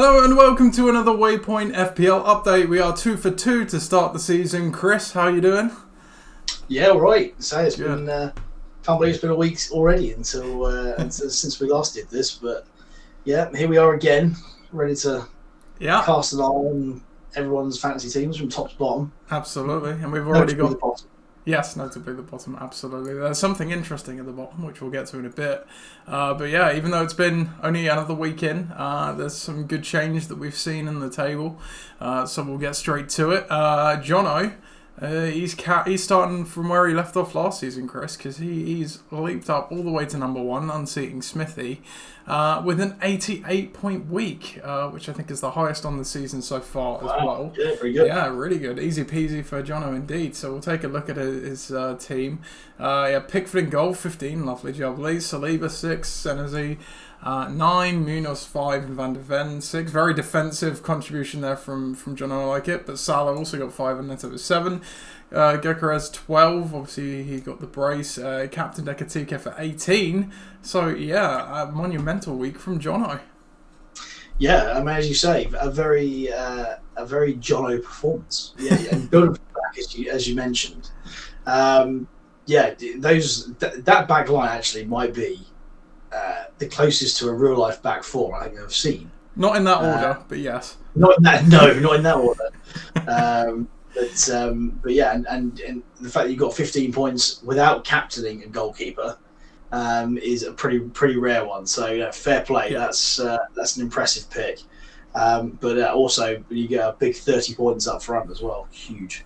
Hello and welcome to another Waypoint FPL update. We are 2 for 2 to start the season. Chris, how are you doing? Yeah, all right. So it's Good. been, can't believe it's been a week already since we last did this. But yeah, here we are again, ready to cast an eye on everyone's fantasy teams from top to bottom. Absolutely. And we've already got... the bottom. Yes, notably the bottom, absolutely. There's something interesting at the bottom, which we'll get to in a bit. But yeah, even though it's been only another week in, there's some good change that we've seen in the table. So we'll get straight to it. Jono, he's starting from where he left off last season, Chris, because he's leaped up all the way to number 1, unseating Smithy, with an 88-point week, which I think is the highest on the season so far as well. Yeah, pretty good. Yeah, really good. Easy peasy for Jono indeed. So we'll take a look at his team. Pickford in goal, 15, lovely jubbly. Saliba, 6, Senesi, 9, Munoz 5, and Van de Ven 6. Very defensive contribution there from Jono, I like it. But Salah also got 5 and Neto was 7. Gyökeres 12, obviously he got the brace. Captain Ekatike for 18. So yeah, a monumental week from Jono. Yeah, I mean, as you say, a very Jono performance. Yeah, and building back as you mentioned. That back line actually might be the closest to a real life back four I think I've seen. Not in that order, but yes. Not in that order. But yeah, and the fact that you got 15 points without captaining a goalkeeper is a pretty rare one. So yeah, fair play. Yeah. That's an impressive pick. But also you get a big 30 points up front as well. Huge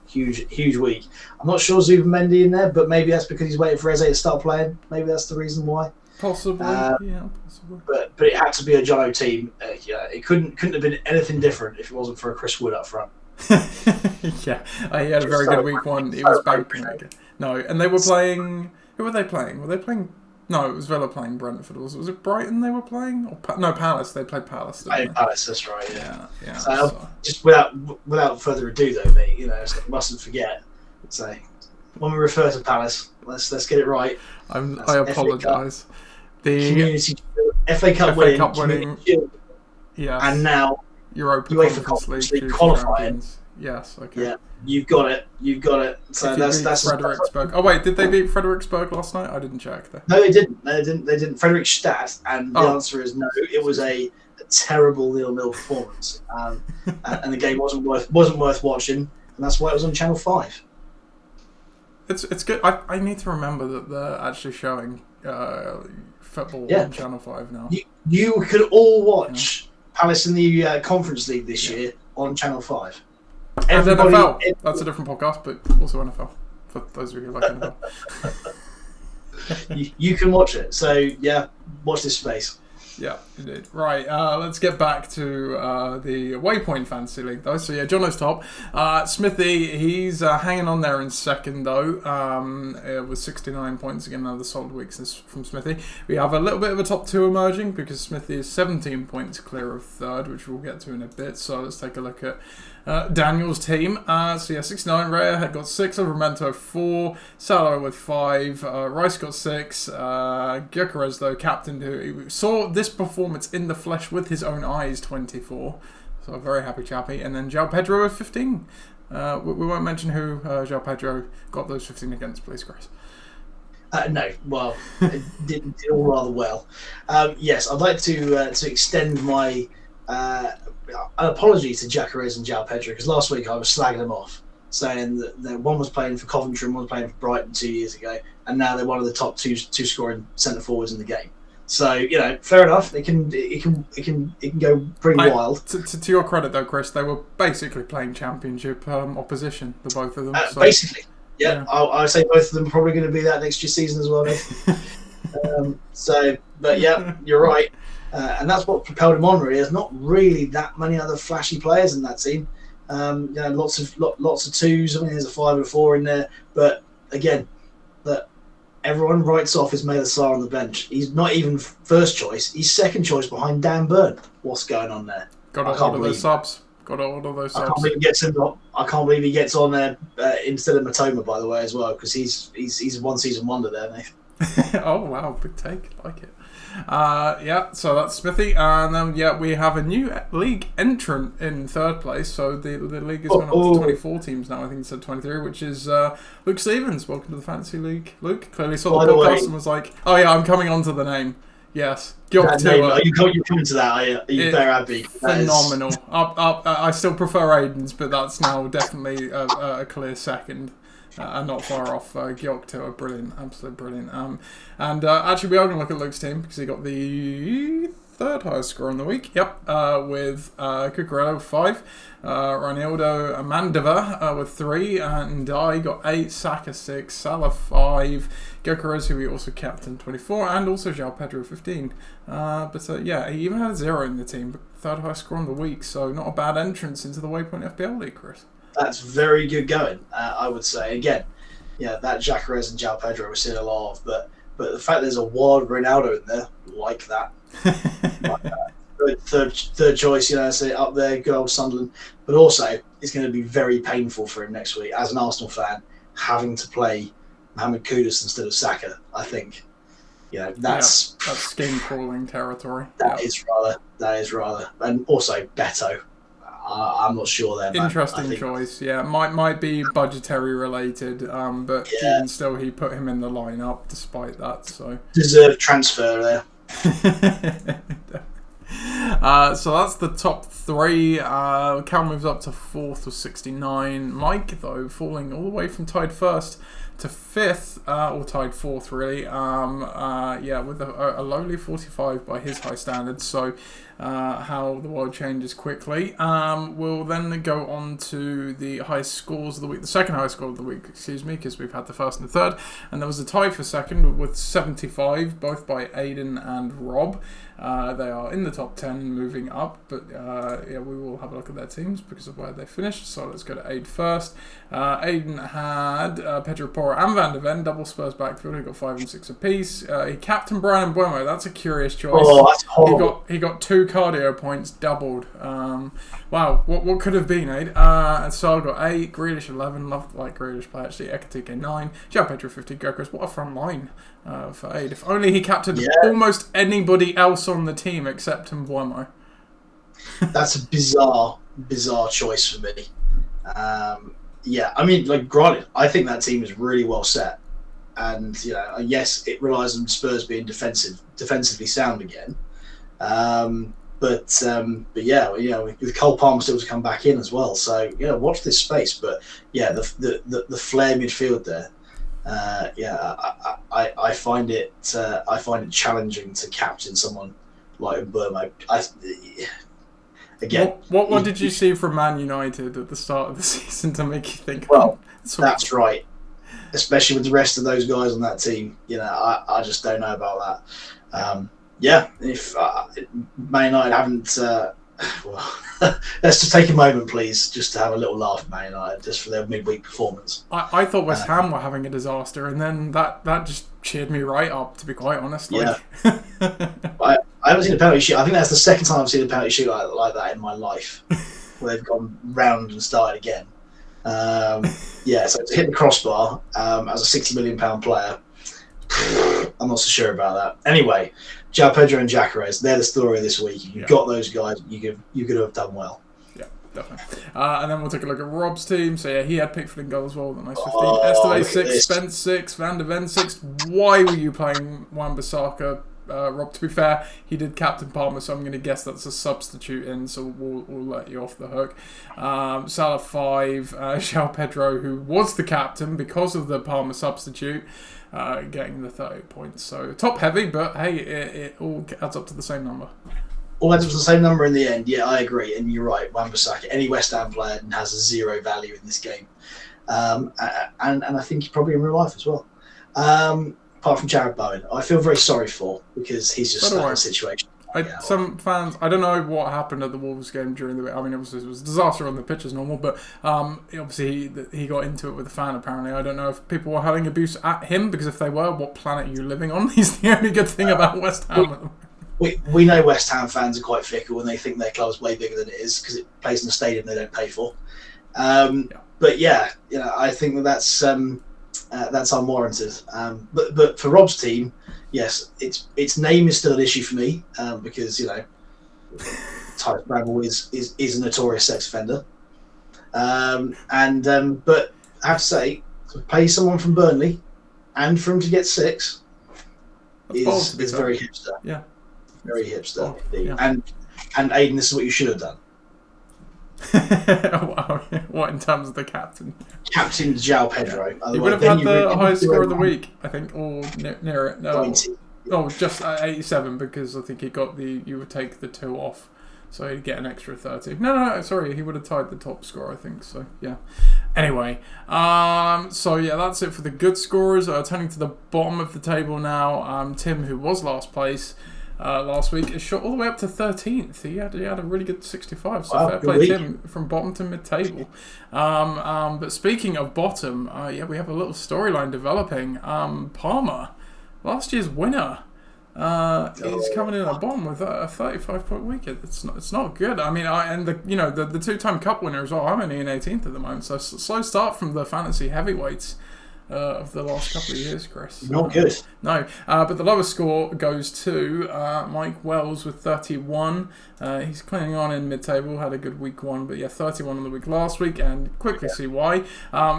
week. I'm not sure Zubimendi in there, but maybe that's because he's waiting for Eze to start playing. Maybe that's the reason why. Possibly, yeah, possibly. But it had to be a Jono team. It couldn't have been anything different if it wasn't for a Chris Wood up front. Yeah, he had a very good week one. He was banking. No, and they were playing. Who were they playing? Were they playing? No, it was Villa playing Brentford. Was it Brighton they were playing? Or no, Palace. They played Palace. Palace, that's right. Yeah. So just without further ado, though, mate, mustn't forget. So when we refer to Palace, let's get it right. I apologise. The community FA Cup winning, yeah, and now Europa Conference League qualifying. Yes, okay. Yeah, you've got it. So that's Frederiksberg. Oh wait, did they beat Frederiksberg last night? I didn't check. No, they didn't. They didn't. Fredrikstad, and the answer is no. It was a terrible 0-0 performance, and the game wasn't worth watching, and that's why it was on Channel 5. It's good. I need to remember that they're actually showing football on Channel 5 now. You could all watch Palace in the Conference League this year on Channel 5. And NFL. That's a different podcast, but also NFL. For those of you who like NFL. you can watch it. So, yeah, watch this space. Yeah, indeed. Right, let's get back to the Waypoint Fantasy League, though. So, yeah, Jono's top. Smithy, he's hanging on there in second, though, with 69 points. Again, another solid week from Smithy. We have a little bit of a top 2 emerging because Smithy is 17 points clear of third, which we'll get to in a bit. So, let's take a look at Daniel's team. 69, Raya had got 6, Livramento 4, Salah with 5, Rice got 6, Gyökeres, though, captain, who saw this performance in the flesh with his own eyes, 24. So a very happy chappy. And then João Pedro with 15. We won't mention who João Pedro got those 15 against, please, Chris. No, well, it did all rather well. Yes, I'd like to extend my apology to Gyökeres and João Pedro, because last week I was slagging them off, saying that one was playing for Coventry and one was playing for Brighton 2 years ago, and now they're one of the top two scoring centre forwards in the game. So fair enough. It can go pretty wild. To your credit, though, Chris, they were basically playing Championship opposition, the both of them. So. Basically, yeah. I would say both of them are probably going to be that next year's season as well. But yeah, you're right. And that's what propelled him on. Really, there's not really that many other flashy players in that team. Lots of twos. I mean, there's a 5 and a 4 in there. But again, that everyone writes off Ismaila Sarr on the bench. He's not even first choice. He's second choice behind Dan Burn. What's going on there? Got to order those subs. I can't believe he gets on there instead of Matoma, by the way, as well, because he's one season wonder there, mate. Oh wow, big take. Like it. Yeah, so that's Smithy. And then, yeah, we have a new league entrant in third place. So the league has gone up to 24 teams now. I think it said 23, which is Luke Stevens. Welcome to the Fantasy League, Luke. Clearly saw the podcast and was like, oh, yeah, I'm coming on to the name. Yes. Are you coming to that? Are you very happy? Phenomenal. I still prefer Aiden's, but that's now definitely a clear second. And not far off Gyoktua. Brilliant, absolutely brilliant. And actually, we are going to look at Luke's team because he got the third highest score in the week. Yep, with Cucurella with 5, Reinildo Amandova with 3, and I got 8, Saka 6, Salah 5, Gyökeres, who we also captained 24, and also João Pedro 15. But yeah, he even had a 0 in the team, but third highest score in the week, so not a bad entrance into the Waypoint FPL League, Chris. That's very good going, I would say. Again, yeah, that Gyökeres and João Pedro we're seeing a lot of, but the fact there's a wild Ronaldo in there, like that. Third choice, say up there, good old Sunderland. But also, it's going to be very painful for him next week as an Arsenal fan, having to play Mohamed Kudus instead of Saka. I think, that's skin crawling territory. That is rather, and also Beto. I'm not sure there. Interesting choice. Yeah, might be budgetary related, but even still, he put him in the lineup despite that. So deserved transfer there. So that's the top 3. Cal moves up to 4th with 69. Mike, though, falling all the way from tied 1st to 5th, or tied 4th, really. With a lowly 45 by his high standards. So how the world changes quickly. We'll then go on to the highest scores of the week, the second highest score of the week, because we've had the first and the third. And there was a tie for second with 75, both by Aiden and Rob. They are in the top 10, moving up, but we will have a look at their teams because of where they finished. So let's go to Aid first. Aiden had Pedro Porro and Van de Ven, double Spurs backfield. He got 5 and 6 apiece. He captained Brian Mbuemo. That's a curious choice. Oh, that's horrible. He got 2 cardio points, doubled. Wow, what could have been, Aid? And Sal got 8, Grealish 11, loved like Grealish play actually, Ekatike 9, João Pedro 50, Gyökeres. What a front line for Aid. If only he captained almost anybody else on the team except Mbuemo. That's a bizarre choice for me. I mean, granted, I think that team is really well set, and yes, it relies on Spurs being defensively sound again. But with Cole Palmer still to come back in as well, so watch this space. But the Flair midfield there, I find it challenging to captain someone like Mbuemo. Again, what did you see from Man United at the start of the season to make you think? Well, that's right. Especially with the rest of those guys on that team, I just don't know about that. If Man United haven't, let's just take a moment, please, just to have a little laugh at Man United, just for their midweek performance. I thought West Ham were having a disaster, and then that just cheered me right up, to be quite honest. I haven't seen a penalty shoot. I think that's the second time I've seen a penalty shoot like that in my life, where they've gone round and started again. So to hit the crossbar as a £60 million player, I'm not so sure about that. Anyway, João Pedro and Gyökeres, they're the story of this week. You've got those guys, you could have done well. Yeah, definitely. And then we'll take a look at Rob's team. So he had Pickford in goal as well, the nice 15. Estevez 6, Spence 6, Van de Ven 6. Why were you playing Wan-Bissaka? Rob, to be fair, he did captain Palmer, so I'm going to guess that's a substitute in, so we'll let you off the hook. Salah 5, João Pedro, who was the captain because of the Palmer substitute, getting the 30 points. So top heavy, but hey, it all adds up to the same number. All adds up to the same number in the end. Yeah, I agree, and you're right. Wan-Bissaka, any West Ham player, has a 0 value in this game, and I think probably in real life as well. Apart from Jared Bowen, I feel very sorry for, because he's just stuck in a situation. Some fans, I don't know what happened at the Wolves game during the week. I mean, it was a disaster on the pitch as normal, but obviously he got into it with a fan, apparently. I don't know if people were having abuse at him, because if they were, what planet are you living on? He's the only good thing about West Ham. We know West Ham fans are quite fickle, and they think their club's way bigger than it is, because it plays in a stadium they don't pay for. But I think that's... that's unwarranted. But for Rob's team, yes, its name is still an issue for me because Tyrus Bramble is a notorious sex offender. But I have to say, to pay someone from Burnley and for him to get 6 is very hipster. Yeah, very hipster. Yeah. And Aiden, this is what you should have done. Wow. What in terms of the captain? Captain João Pedro. He would have had the highest score of the week, I think, or near it. No, 90. just 87 because I think he got you would take the 2 off, so he'd get an extra 30. No, sorry, he would have tied the top score, I think. So yeah. Anyway, so yeah, that's it for the good scorers. Turning to the bottom of the table now, Tim, who was last place last week, is shot all the way up to 13th. He had a really good 65. So fair play to him from bottom to mid-table. But speaking of bottom, we have a little storyline developing. Palmer, last year's winner. He's coming in at the bottom with a 35-point wicket. It's not good. I mean, the 2-time cup winner as well. I'm only in 18th at the moment, so slow start from the fantasy heavyweights of the last couple of years, Chris. Not good. No, but the lowest score goes to Mike Wells with 31. He's clinging on in mid-table, had a good week 1, but yeah, 31 on the week last week, and quickly see why.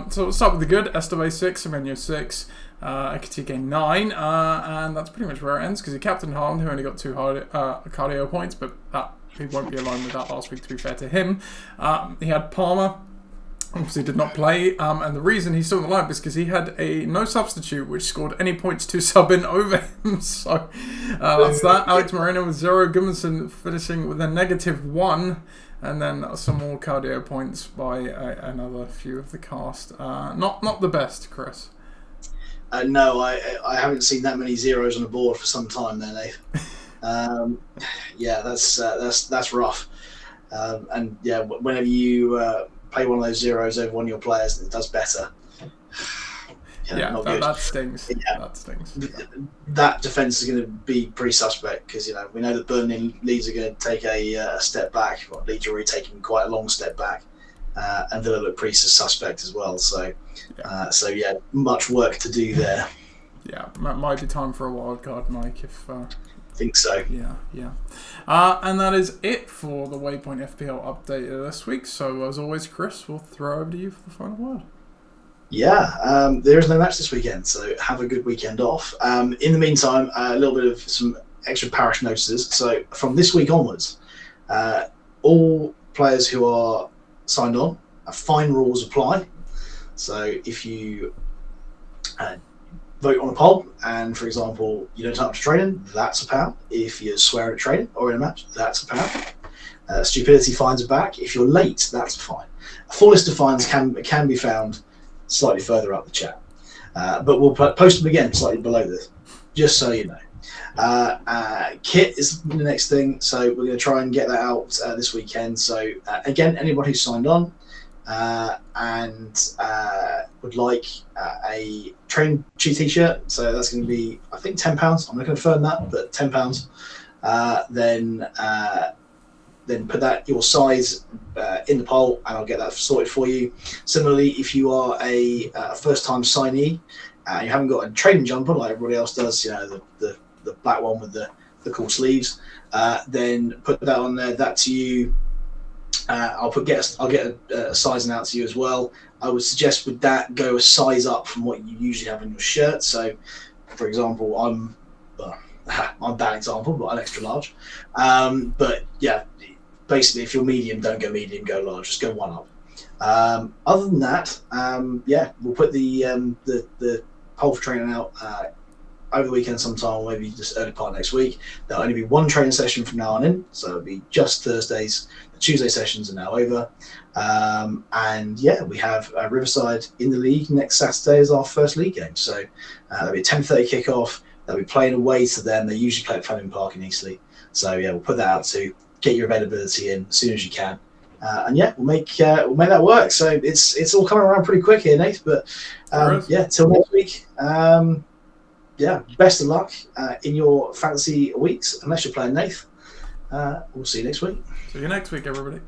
So let's start with the good. Esteve 6, Semenyo 6, Ekitike 9, and that's pretty much where it ends, because he captained Haaland, who only got 2 cardio points, but he won't be aligned with that last week, to be fair to him. He had Palmer, obviously did not play, and the reason he's still in the lineup is because he had a no substitute which scored any points to sub in over him. So that's that. Alex Moreno with 0, Gudmundsson finishing with a -1, and then some more cardio points by another few of the cast. Not the best, Chris. No, I haven't seen that many zeros on the board for some time there, Nate. Yeah, that's rough. And yeah, whenever you play one of those zeros over one of your players that does better. That stings. Yeah. That stings. That defence is going to be pretty suspect because we know that Burnley and Leeds are going to take a step back. Well, Leeds are already taking quite a long step back, and Villa look pretty suspect as well. So, much work to do there. Yeah, might be time for a wild card, Mike. If think so. Yeah. And that is it for the Waypoint FPL update this week. So, as always, Chris, we'll throw over to you for the final word. Yeah, there is no match this weekend, so have a good weekend off. In the meantime, a little bit of some extra parish notices. So, from this week onwards, all players who are signed on, fine rules apply. So, if you vote on a poll, and for example, you don't turn up to training, that's £1. If you swear at training or in a match, that's £1. Stupidity fines are back. If you're late, that's a fine. A full list of fines can be found slightly further up the chat, but we'll post them again slightly below this, just so you know. Kit is the next thing, so we're going to try and get that out this weekend. So again, anyone who's signed on and would like a train cheat t-shirt, so that's going to be, I think, £10. I'm not going to confirm that, but £10. Then put that your size in the poll, and I'll get that sorted for you. Similarly, if you are a first-time signee and you haven't got a training jumper like everybody else does, the black one with the cool sleeves, then put that on there. That's you. I'll get a sizing out to you as well. I would suggest with that go a size up from what you usually have in your shirt. So, for example, I'm a bad example, but I'm extra large. But yeah, basically, if you're medium, don't go medium, go large. Just go one up. Other than that, we'll put the poll for training out over the weekend sometime, or maybe just early part next week. There'll only be one training session from now on in, so it'll be just Thursdays. The Tuesday sessions are now over. We have Riverside in the league next Saturday as our first league game. So there'll be a 10:30 kickoff. They'll be playing away to them. They usually play at Fleming Park in Eastleigh. So we'll put that out to get your availability in as soon as you can. We'll make that work. So it's all coming around pretty quick here, Nate. But till next week. Best of luck in your fantasy weeks, unless you're playing Nath. We'll see you next week. See you next week, everybody.